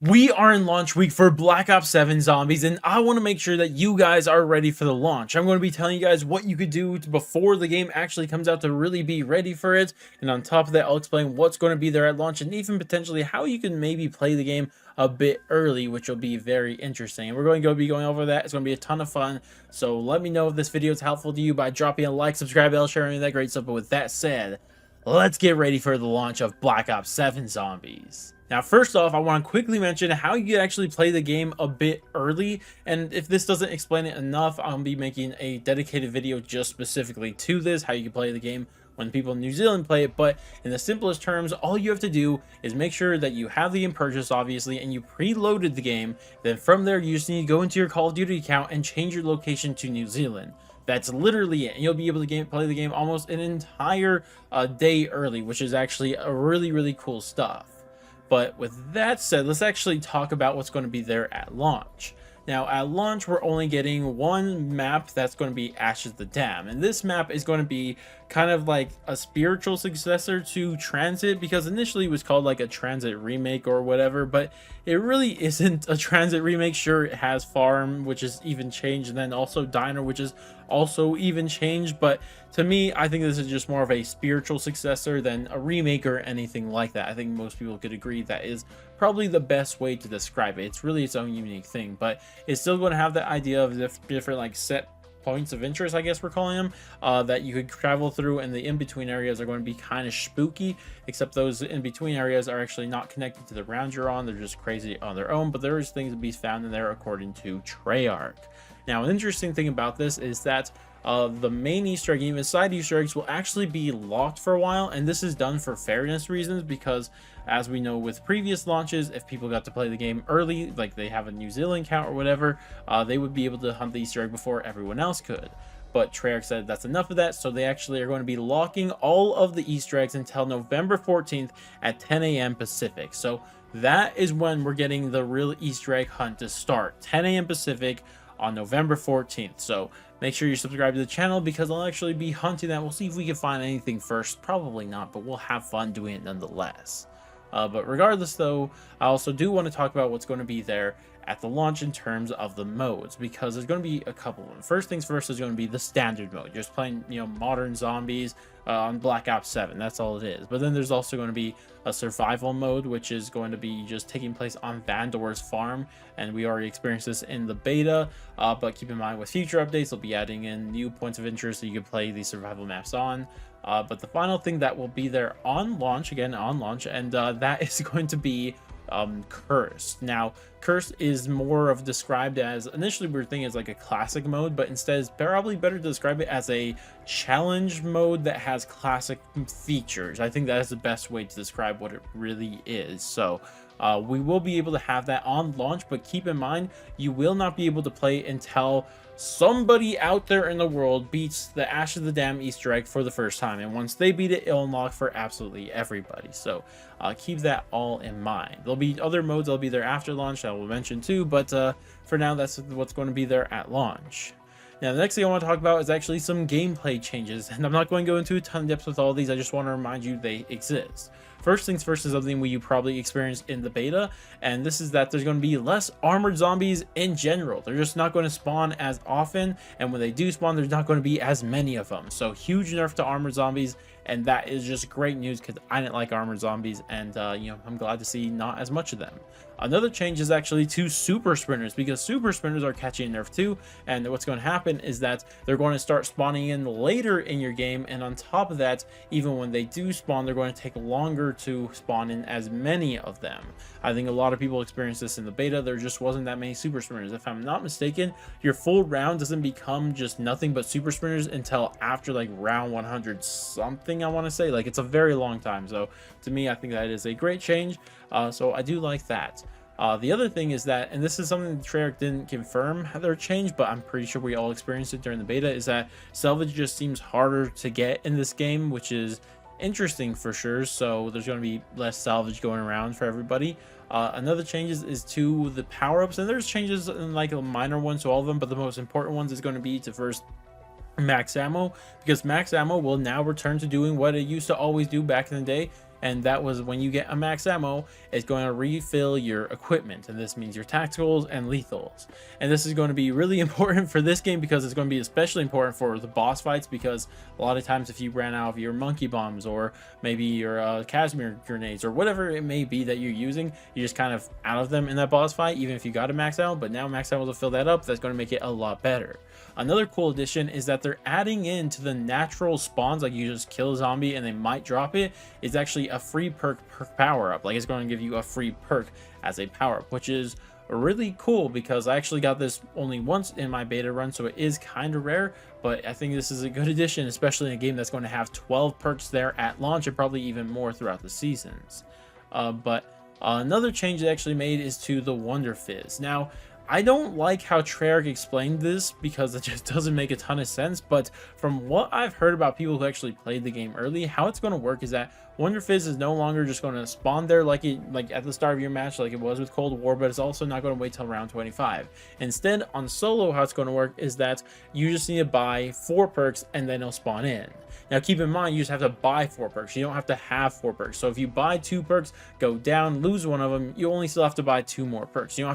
We are in launch week for Black Ops 7 Zombies, and I want to make sure that you guys are ready for the launch. I'm going to be telling you guys what you could do before the game actually comes out to really be ready for it. And on top of that, I'll explain what's going to be there at launch and even potentially how you can maybe play the game a bit early, which will be very interesting. And we're going to be going over that. It's going to be a ton of fun. So let me know if this video is helpful to you by dropping a like, subscribe, bell, sharing that great stuff. But with that said, let's get ready for the launch of Black Ops 7 Zombies. Now, first off, I want to quickly mention how you can actually play the game a bit early, and if this doesn't explain it enough, I'll be making a dedicated video just specifically to this, how you can play the game when people in New Zealand play it. But in the simplest terms, all you have to do is make sure that you have the game purchased, obviously, and you preloaded the game. Then from there, you just need to go into your Call of Duty account and change your location to New Zealand. That's literally it, and you'll be able to play the game almost an entire day early, which is actually a really cool stuff. But with that said, let's actually talk about what's going to be there at launch. Now, at launch, we're only getting one map that's going to be Ashes of the Dam. And this map is going to be kind of like a spiritual successor to Transit, because initially it was called like a Transit remake or whatever, but it really isn't a Transit remake. Sure, it has Farm, which is even changed, and then also Diner, which is also even changed. But to me, I think this is just more of a spiritual successor than a remake or anything like that. I think most people could agree that is probably the best way to describe it. It's really its own unique thing, but it's still going to have the idea of different like set points of interest, I guess we're calling them, that you could travel through, and the in-between areas are going to be kind of spooky, except those in-between areas are actually not connected to the round you're on. They're just crazy on their own, but there is things to be found in there according to Treyarch. Now, an interesting thing about this is that the main Easter egg, even side Easter eggs, will actually be locked for a while, and this is done for fairness reasons, because as we know with previous launches, if people got to play the game early, like they have a New Zealand account or whatever, they would be able to hunt the Easter egg before everyone else could. But Treyarch said that's enough of that, so they actually are going to be locking all of the Easter eggs until November 14th at 10 a.m. Pacific. So that is when we're getting the real Easter egg hunt to start, 10 a.m. Pacific on November 14th. So make sure you subscribe to the channel, because I'll actually be hunting that. We'll see if we can find anything first. Probably not, but we'll have fun doing it nonetheless. But regardless, though, I also do want to talk about what's going to be there at the launch in terms of the modes, because there's going to be a couple of them. First things first is going to be the standard mode, just playing, modern zombies on Black Ops 7. That's all it is. But then there's also going to be a survival mode, which is going to be just taking place on Vandor's farm, and we already experienced this in the beta. But keep in mind, with future updates, they'll be adding in new points of interest that you can play these survival maps on. But the final thing that will be there on launch, and that is going to be Cursed. Now, Cursed is more of described as, initially we were thinking it's like a classic mode, but instead it's probably better to describe it as a challenge mode that has classic features. I think that is the best way to describe what it really is. So we will be able to have that on launch, but keep in mind, you will not be able to play until somebody out there in the world beats the Ash of the Dam Easter egg for the first time, and once they beat it, it'll unlock for absolutely everybody. So keep that all in mind. There'll be other modes that'll be there after launch that we'll mention too, but for now, that's what's going to be there at launch. Now, the next thing I want to talk about is actually some gameplay changes, and I'm not going to go into a ton of depth with all these. I just want to remind you they exist. First things first is something you probably experienced in the beta, and this is that there's going to be less armored zombies in general. They're just not going to spawn as often, and when they do spawn, there's not going to be as many of them. So huge nerf to armored zombies, and that is just great news, because I didn't like armored zombies, and I'm glad to see not as much of them. Another change is actually to super sprinters, because super sprinters are catching nerf too, and what's going to happen is that they're going to start spawning in later in your game, and on top of that, even when they do spawn, they're going to take longer to spawn in as many of them. I think a lot of people experienced this in the beta. There just wasn't that many super sprinters. If I'm not mistaken, your full round doesn't become just nothing but super sprinters until after like round 100 something, I want to say. Like, it's a very long time. So to me, I think that is a great change. So I do like that. The other thing is that, and this is something that Treyarch didn't confirm their change, but I'm pretty sure we all experienced it during the beta, is that salvage just seems harder to get in this game, which is interesting for sure. So there's going to be less salvage going around for everybody. Another changes is to the power-ups, and there's changes in like a minor ones to all of them, but the most important ones is going to be to first max ammo, because max ammo will now return to doing what it used to always do back in the day. and that was when you get a max ammo, it's going to refill your equipment, and this means your tacticals and lethals. And this is going to be really important for this game because it's going to be especially important for the boss fights, because a lot of times if you ran out of your monkey bombs or maybe your Casimir grenades or whatever it may be that you're using, you're just kind of out of them in that boss fight, even if you got a max ammo. But now max ammo will fill that up. That's going to make it a lot better. Another cool addition is that they're adding in to the natural spawns, like you just kill a zombie and they might drop it, is actually a free perk power up. Like it's going to give you a free perk as a power up, which is really cool because I actually got this only once in my beta run, so it is kind of rare, but I think this is a good addition, especially in a game that's going to have 12 perks there at launch and probably even more throughout the seasons. Another change they actually made is to the Wonder Fizz. Now, I don't like how Treyarch explained this because it just doesn't make a ton of sense, but from what I've heard about people who actually played the game early, how it's going to work is that Wonder Fizz is no longer just going to spawn there like at the start of your match like it was with Cold War, but it's also not going to wait till round 25. Instead, on solo, how it's going to work is that you just need to buy 4 perks and then it'll spawn in. Now keep in mind, you just have to buy 4 perks. You don't have to have 4 perks. So if you buy 2 perks, go down, lose one of them, you only still have to buy 2 more perks. You don't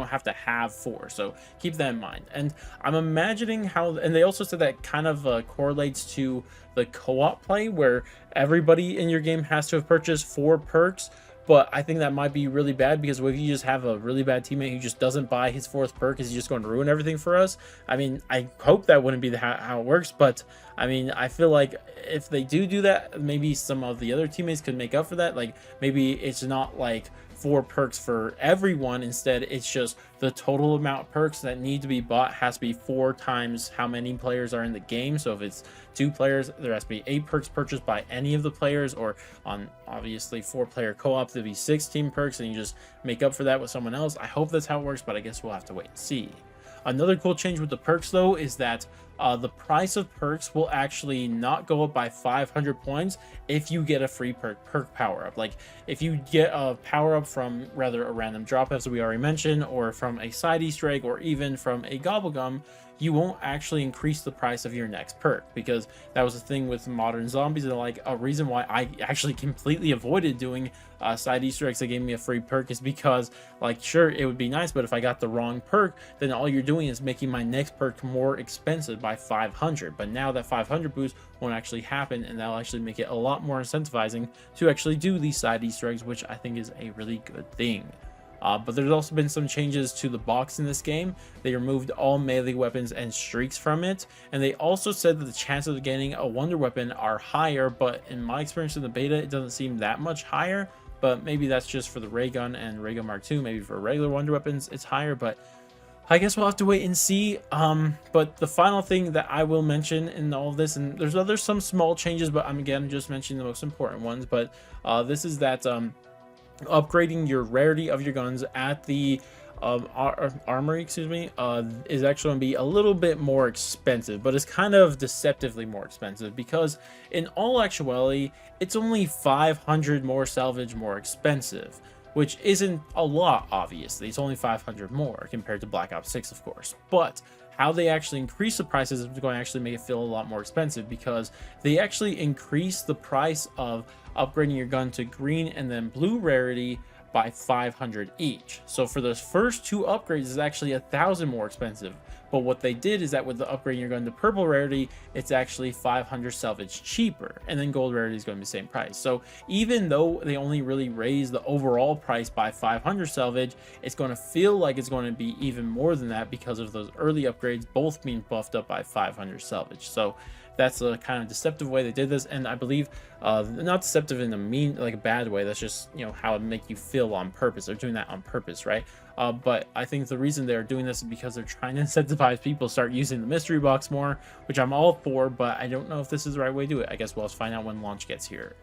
have to have 4. So keep that in mind. And I'm imagining how, and they also said that kind of correlates to the co-op play where everybody in your game has to have purchased 4 perks. But I think that might be really bad, because if you just have a really bad teammate who just doesn't buy his 4th perk, is he just going to ruin everything for us? I mean, I hope that wouldn't be how it works, but I mean, I feel like if they do that, maybe some of the other teammates could make up for that. Like maybe it's not like 4 perks for everyone. Instead, it's just the total amount of perks that need to be bought has to be 4 times how many players are in the game. So if it's 2 players, there has to be 8 perks purchased by any of the players, or on obviously 4-player co-op, there'll be 16 perks, and you just make up for that with someone else. I hope that's how it works, but I guess we'll have to wait and see. Another cool change with the perks, though, is that the price of perks will actually not go up by 500 points if you get a free perk power up. Like if you get a power up from rather a random drop, as we already mentioned, or from a side Easter egg, or even from a Gobblegum, you won't actually increase the price of your next perk, because that was the thing with modern zombies. And like a reason why I actually completely avoided doing side Easter eggs that gave me a free perk is because, like, sure, it would be nice, but if I got the wrong perk, then all you're doing is making my next perk more expensive by 500. But now that 500 boost won't actually happen, and that'll actually make it a lot more incentivizing to actually do these side Easter eggs, which I think is a really good thing. But there's also been some changes to the box in this game. They removed all melee weapons and streaks from it, and they also said that the chances of getting a wonder weapon are higher, but in my experience in the beta, it doesn't seem that much higher. But maybe that's just for the ray gun and ray gun mark II. Maybe for regular wonder weapons it's higher, but I guess we'll have to wait and see. But the final thing that I will mention in all of this, and there's some small changes, but I'm again just mentioning the most important ones, but this is that upgrading your rarity of your guns at the armory, is actually going to be a little bit more expensive, but it's kind of deceptively more expensive, because in all actuality it's only 500 more salvage more expensive, which isn't a lot. Obviously it's only 500 more compared to Black Ops 6, of course, but how they actually increase the prices is going to actually make it feel a lot more expensive, because they actually increase the price of upgrading your gun to green and then blue rarity by 500 each. So for those first 2 upgrades, it's actually 1,000 more expensive. But what they did is that with the upgrading your gun to purple rarity, it's actually 500 salvage cheaper, and then gold rarity is going to be the same price. So even though they only really raised the overall price by 500 salvage, it's going to feel like it's going to be even more than that, because of those early upgrades both being buffed up by 500 salvage. So that's a kind of deceptive way they did this, and I believe not deceptive in a mean, like a bad way. That's just, you know, how it make you feel on purpose. They're doing that on purpose, right? But I think the reason they're doing this is because they're trying to incentivize people to start using the mystery box more, which I'm all for, but I don't know if this is the right way to do it. I guess we'll have to find out when launch gets here.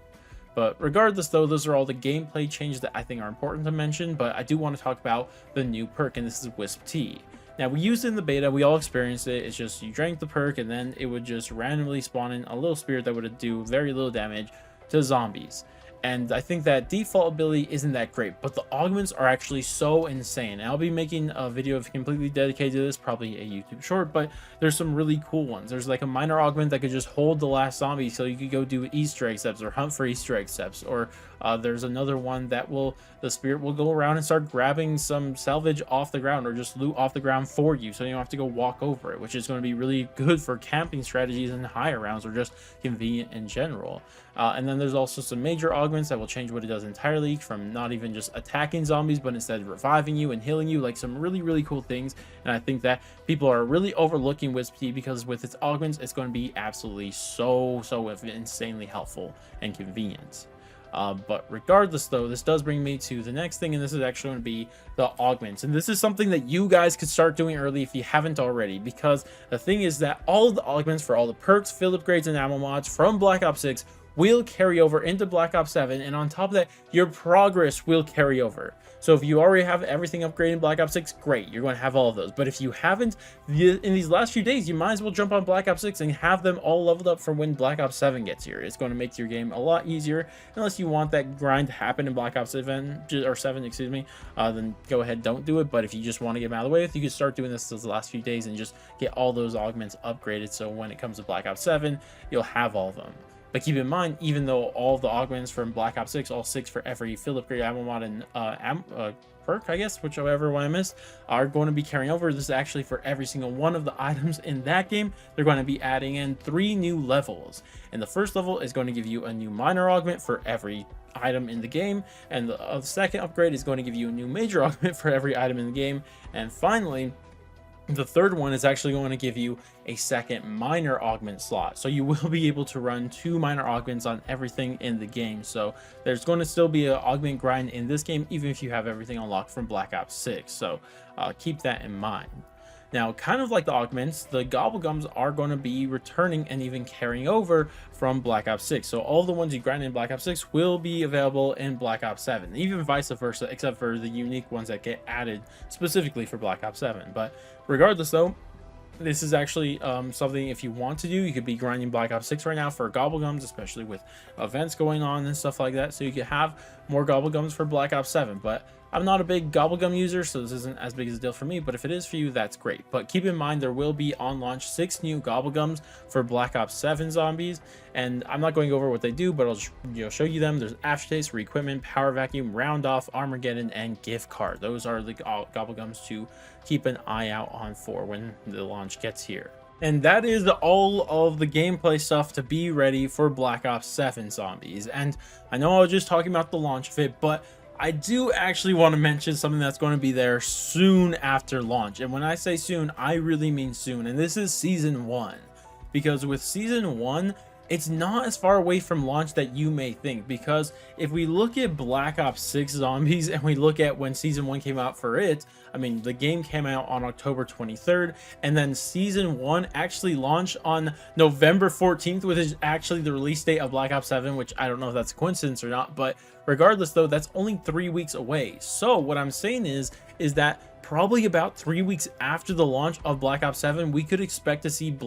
But regardless, though, those are all the gameplay changes that I think are important to mention, but I do want to talk about the new perk, and this is Wisp Tea. Now, we used it in the beta, we all experienced it. It's just you drank the perk, and then it would just randomly spawn in a little spirit that would do very little damage to zombies. And I think that default ability isn't that great, but the augments are actually so insane. And I'll be making a video completely dedicated to this, probably a YouTube short, but there's some really cool ones. There's like a minor augment that could just hold the last zombie, so you could go do Easter egg steps or hunt for Easter egg steps. Or there's another one that the spirit will go around and start grabbing some salvage off the ground or just loot off the ground for you, so you don't have to go walk over it, which is going to be really good for camping strategies and higher rounds, or just convenient in general. And then there's also some major augments that will change what it does entirely, from not even just attacking zombies, but instead reviving you and healing you, like some really cool things. And I think that people are really overlooking Wispy, because with its augments, it's going to be absolutely so insanely helpful and convenient. But regardless, though, this does bring me to the next thing, and this is actually going to be the augments. And this is something that you guys could start doing early if you haven't already, because the thing is that all of the augments for all the perks, field upgrades, and ammo mods from Black Ops 6 will carry over into Black Ops 7, and on top of that, your progress will carry over. So if you already have everything upgraded in Black Ops 6, great, you're going to have all of those. But if you haven't, in these last few days, you might as well jump on Black Ops 6 and have them all leveled up for when Black Ops 7 gets here. It's going to make your game a lot easier, unless you want that grind to happen in Black Ops 7, excuse me, then go ahead, don't do it. But if you just want to get them out of the way, you can start doing this those last few days and just get all those augments upgraded, so when it comes to Black Ops 7, you'll have all of them. But keep in mind, even though all the augments from Black Ops 6, all 6 for every field upgrade, ammo mod, and perk, I guess, whichever one I missed, are going to be carrying over. This is actually for every single one of the items in that game. They're going to be adding in 3 new levels. And the first level is going to give you a new minor augment for every item in the game. And the second upgrade is going to give you a new major augment for every item in the game. And finally, the third one is actually going to give you a second minor augment slot. So you will be able to run 2 minor augments on everything in the game. So there's going to still be an augment grind in this game, even if you have everything unlocked from Black Ops 6. So keep that in mind. Now, kind of like the augments, the Gobblegums are going to be returning and even carrying over from Black Ops 6. So all the ones you grind in Black Ops 6 will be available in Black Ops 7, even vice versa, except for the unique ones that get added specifically for Black Ops 7. But regardless, though, this is actually something, if you want to do, you could be grinding Black Ops 6 right now for Gobblegums, especially with events going on and stuff like that. So you could have more Gobblegums for Black Ops 7. But I'm not a big Gobblegum user, so this isn't as big as a deal for me, but if it is for you, that's great. But keep in mind, there will be on launch 6 new Gobblegums for Black Ops 7 zombies, and I'm not going over what they do, but I'll just, show you them. There's Aftertaste, Re-Equipment, Power Vacuum, Round Off, Armageddon, and Gift Card. Those are the Gobblegums to keep an eye out on for when the launch gets here. And that is all of the gameplay stuff to be ready for Black Ops 7 zombies. And I know I was just talking about the launch of it, but I do actually want to mention something that's going to be there soon after launch. And when I say soon, I really mean soon. And this is Season 1. Because with Season 1, it's not as far away from launch that you may think. Because if we look at Black Ops 6 zombies and we look at when Season 1 came out for it, I mean, the game came out on October 23rd, and then Season 1 actually launched on November 14th, which is actually the release date of Black Ops 7, which I don't know if that's a coincidence or not, but regardless, though, that's only 3 weeks away. So what I'm saying is that probably about 3 weeks after the launch of Black Ops 7, we could expect to see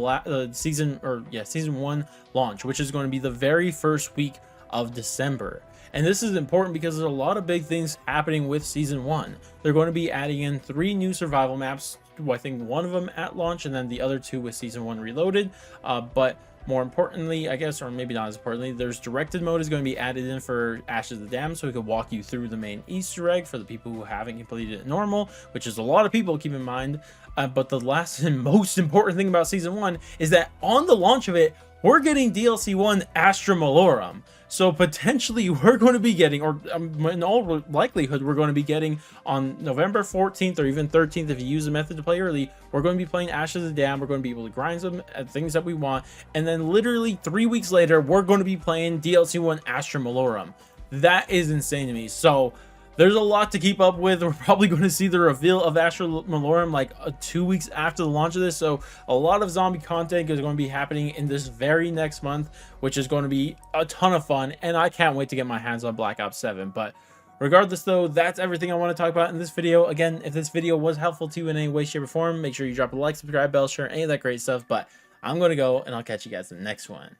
Season 1 launch, which is going to be the very first week of December. And this is important because there's a lot of big things happening with Season 1. They're going to be adding in 3 new survival maps, I think one of them at launch, and then the other 2 with Season 1 Reloaded. But more importantly, I guess, or maybe not as importantly, there's directed mode is going to be added in for Ashes of the Dam, so we could walk you through the main Easter egg for the people who haven't completed it normal, which is a lot of people, keep in mind. But the last and most important thing about Season 1 is that on the launch of it, we're getting DLC 1 Astra Malorum. So potentially we're going to be getting, or in all likelihood, we're going to be getting on November 14th or even 13th, if you use the method to play early, we're going to be playing Ashes of the Dam. We're going to be able to grind some things that we want. And then literally 3 weeks later, we're going to be playing DLC 1 Astra Malorum. That is insane to me. So there's a lot to keep up with. We're probably going to see the reveal of Astra Malorum like 2 weeks after the launch of this. So a lot of zombie content is going to be happening in this very next month, which is going to be a ton of fun. And I can't wait to get my hands on Black Ops 7. But regardless, though, that's everything I want to talk about in this video. Again, if this video was helpful to you in any way, shape, or form, make sure you drop a like, subscribe, bell, share, any of that great stuff. But I'm going to go, and I'll catch you guys in the next one.